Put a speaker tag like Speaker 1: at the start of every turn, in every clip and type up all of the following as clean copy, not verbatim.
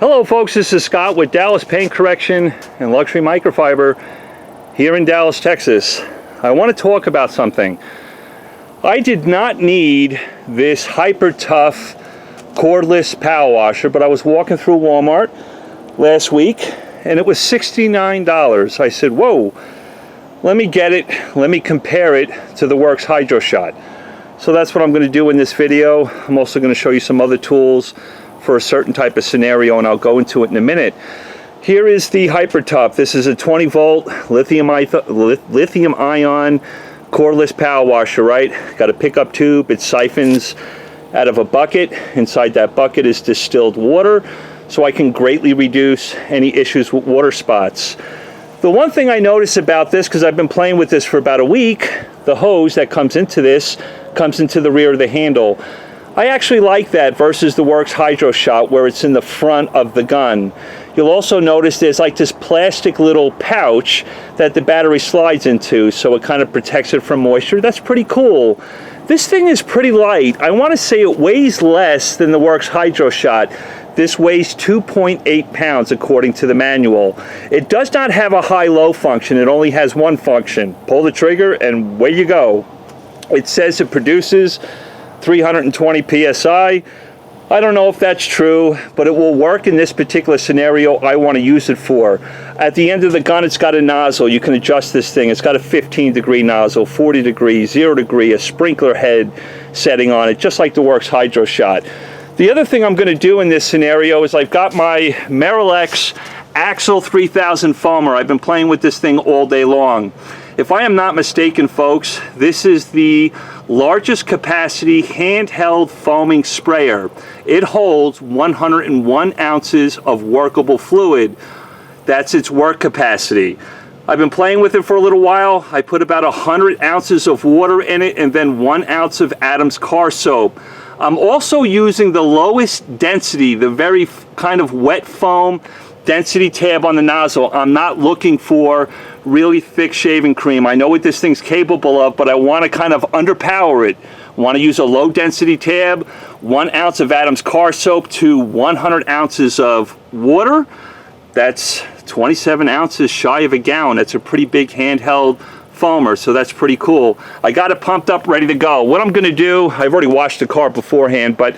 Speaker 1: Hello folks, this is Scott with Dallas Paint Correction and Luxury Microfiber here in Dallas, Texas. I want to talk about something. I did not need this hyper tough cordless power washer, but I was walking through Walmart last week and it was $69. I said, whoa, let me get it, let me compare it to the Works Hydro Shot. So that's what I'm going to do in this video. I'm also going to show you some other tools for a certain type of scenario, and I'll go into it in a minute. Here is the Hyper Tough. This is a 20 volt lithium ion cordless power washer, right? Got a pickup tube. It siphons out of a bucket. Inside that bucket is distilled water, so I can greatly reduce any issues with water spots. The one thing I notice about this, because I've been playing with this for about a week, the hose that comes into this comes into the rear of the handle. I actually like that versus the Works Hydro Shot where it's in the front of the gun. You'll also notice there's like this plastic little pouch that the battery slides into, so it kind of protects it from moisture. That's pretty cool. This thing is pretty light. I want to say it weighs less than the Works Hydro Shot. This weighs 2.8 pounds according to the manual. It does not have a high-low function. It only has one function. Pull the trigger and away you go. It says it produces 320 psi. I don't know if that's true, but it will work in this particular scenario I want to use it for. At the end of the gun, it's got a nozzle. You can adjust this thing. It's got a 15-degree nozzle, 40 degrees, 0 degree, a sprinkler head setting on it, just like the Works Hydro Shot. The other thing I'm going to do in this scenario is I've got my MAROLEX AXEL 3000 foamer. I've been playing with this thing all day long. If I am not mistaken, folks, this is the largest capacity handheld foaming sprayer. It holds 101 ounces of workable fluid. That's its work capacity. I've been playing with it for a little while. I put about 100 ounces of water in it and then 1 ounce of Adam's car soap. I'm also using the lowest density, the very kind of wet foam density tab on the nozzle. I'm not looking for really thick shaving cream. I know what this thing's capable of, but I want to kind of underpower it. I want to use a low density tab, 1 ounce of Adam's car soap to 100 ounces of water. That's 27 ounces shy of a gallon. That's a pretty big handheld foamer, so that's pretty cool. I got it pumped up, ready to go. What I'm going to do, I've already washed the car beforehand, but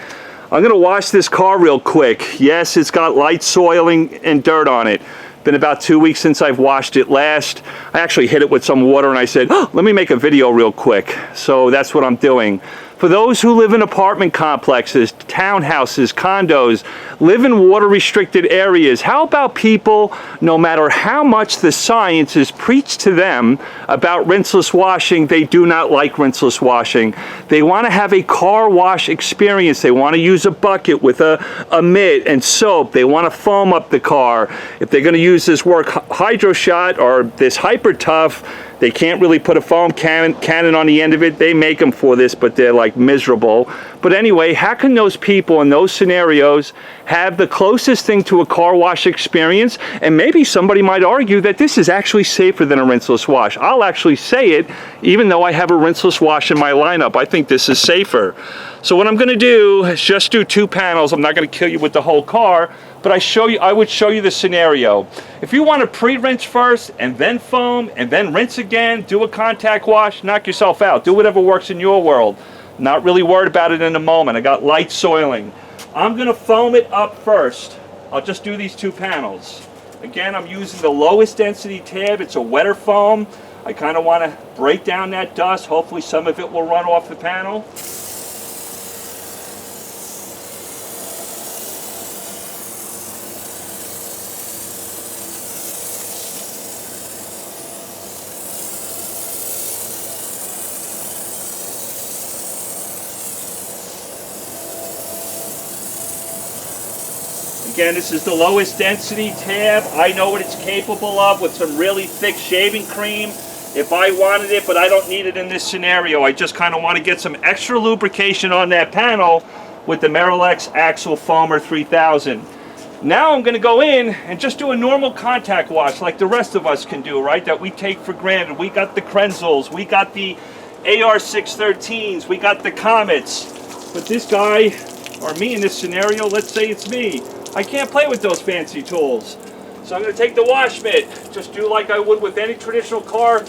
Speaker 1: I'm going to wash this car real quick. Yes, it's got light soiling and dirt on it. Been about 2 weeks since I've washed it last. I actually hit it with some water and I said, oh, let me make a video real quick. So that's what I'm doing. For those who live in apartment complexes, townhouses, condos, live in water-restricted areas, how about people, no matter how much the science is preached to them about rinseless washing, they do not like rinseless washing. They want to have a car wash experience. They want to use a bucket with a mitt and soap. They want to foam up the car. If they're going to use this Works Hydro Shot or this Hyper Tough, they can't really put a foam cannon on the end of it. They make them for this, but they're like miserable. But anyway, how can those people in those scenarios have the closest thing to a car wash experience? And maybe somebody might argue that this is actually safer than a rinseless wash. I'll actually say it, even though I have a rinseless wash in my lineup. I think this is safer. So what I'm going to do is just do 2 panels. I'm not going to kill you with the whole car, but I would show you the scenario. If you want to pre-rinse first and then foam and then rinse again, do a contact wash, knock yourself out. Do whatever works in your world. Not really worried about it in a moment. I got light soiling. I'm going to foam it up first. I'll just do these 2 panels. Again, I'm using the lowest density tab. It's a wetter foam. I kind of want to break down that dust. Hopefully some of it will run off the panel. Again, this is the lowest density tab. I know what it's capable of with some really thick shaving cream. If I wanted it, but I don't need it in this scenario. I just kind of want to get some extra lubrication on that panel with the MAROLEX AXEL Foamer 3000. Now I'm going to go in and just do a normal contact wash like the rest of us can do, right? That we take for granted. We got the Krenzels, we got the AR613s, we got the Comets. But this guy or me in this scenario, let's say it's me. I can't play with those fancy tools. So I'm going to take the wash mitt, just do like I would with any traditional car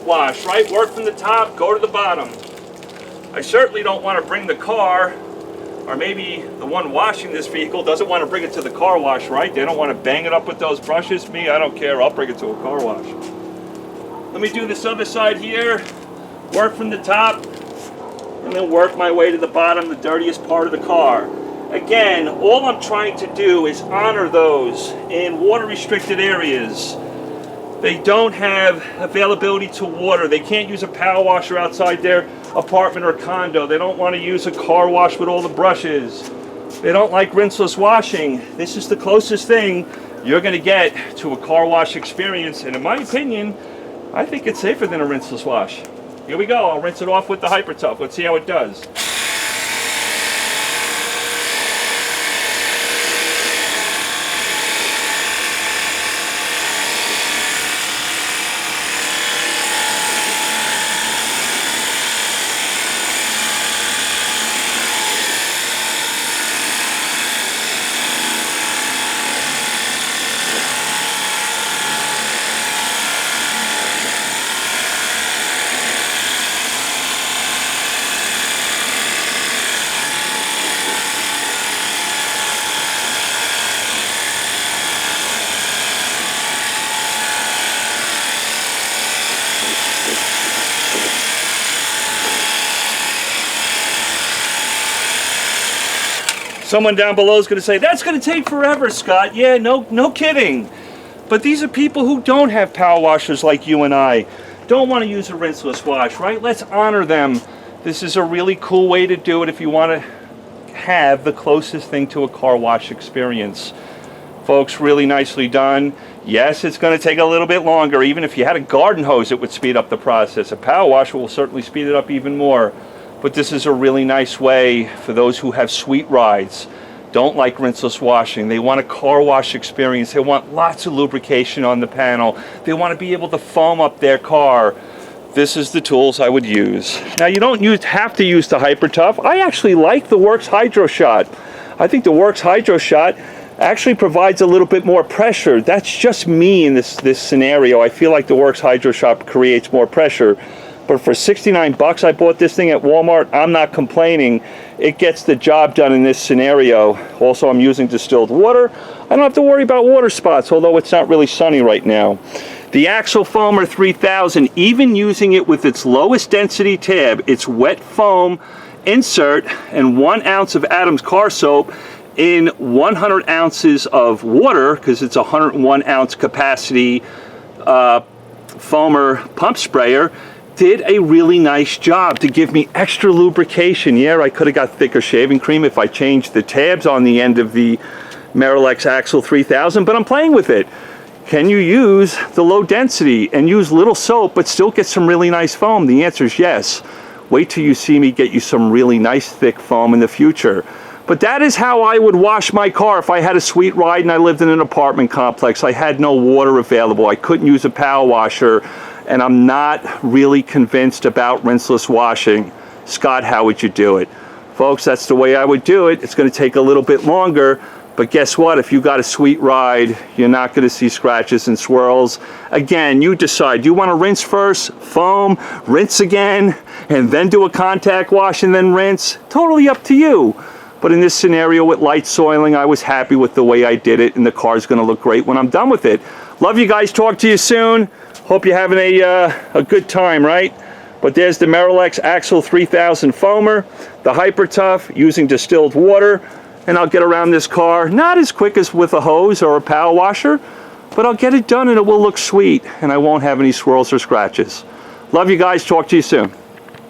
Speaker 1: wash, right? Work from the top, go to the bottom. I certainly don't want to bring the car, or maybe the one washing this vehicle doesn't want to bring it to the car wash, right? They don't want to bang it up with those brushes. Me, I don't care. I'll bring it to a car wash. Let me do this other side here. Work from the top, and then work my way to the bottom, the dirtiest part of the car. Again, all I'm trying to do is honor those in water-restricted areas. They don't have availability to water. They can't use a power washer outside their apartment or condo. They don't want to use a car wash with all the brushes. They don't like rinseless washing. This is the closest thing you're going to get to a car wash experience. And in my opinion, I think it's safer than a rinseless wash. Here we go. I'll rinse it off with the Hyper Tough. Let's see how it does. Someone down below is going to say, that's going to take forever, Scott. Yeah, no kidding. But these are people who don't have power washers like you and I. Don't want to use a rinseless wash, right? Let's honor them. This is a really cool way to do it if you want to have the closest thing to a car wash experience. Folks, really nicely done. Yes, it's going to take a little bit longer. Even if you had a garden hose, it would speed up the process. A power washer will certainly speed it up even more. But this is a really nice way for those who have sweet rides, don't like rinseless washing. They want a car wash experience. They want lots of lubrication on the panel. They want to be able to foam up their car. This is the tools I would use. Now, you don't have to use the Hyper Tough. I actually like the Works Hydro Shot. I think the Works Hydro Shot actually provides a little bit more pressure. That's just me in this scenario. I feel like the Works Hydro Shot creates more pressure. But for 69 bucks, I bought this thing at Walmart. I'm not complaining. It gets the job done in this scenario. Also, I'm using distilled water. I don't have to worry about water spots, although it's not really sunny right now. The AXEL Foamer 3000, even using it with its lowest density tab, its wet foam insert and 1 ounce of Adams car soap in 100 ounces of water, because it's a 101 ounce capacity foamer pump sprayer, did a really nice job to give me extra lubrication. Yeah, I could have got thicker shaving cream if I changed the tabs on the end of the MAROLEX AXEL 3000, but I'm playing with it. Can you use the low density and use little soap but still get some really nice foam? The answer is yes. Wait till you see me get you some really nice thick foam in the future. But that is how I would wash my car if I had a sweet ride and I lived in an apartment complex. I had no water available. I couldn't use a power washer. And I'm not really convinced about rinseless washing. Scott, how would you do it? Folks, that's the way I would do it. It's going to take a little bit longer, but guess what? If you got a sweet ride, you're not going to see scratches and swirls. Again, you decide. Do you want to rinse first, foam, rinse again, and then do a contact wash and then rinse? Totally up to you. But in this scenario with light soiling, I was happy with the way I did it, and the car's going to look great when I'm done with it. Love you guys. Talk to you soon. Hope you're having a good time, right? But there's the MAROLEX AXEL 3000 foamer, the Hyper Tough using distilled water, and I'll get around this car, not as quick as with a hose or a power washer, but I'll get it done and it will look sweet, and I won't have any swirls or scratches. Love you guys. Talk to you soon.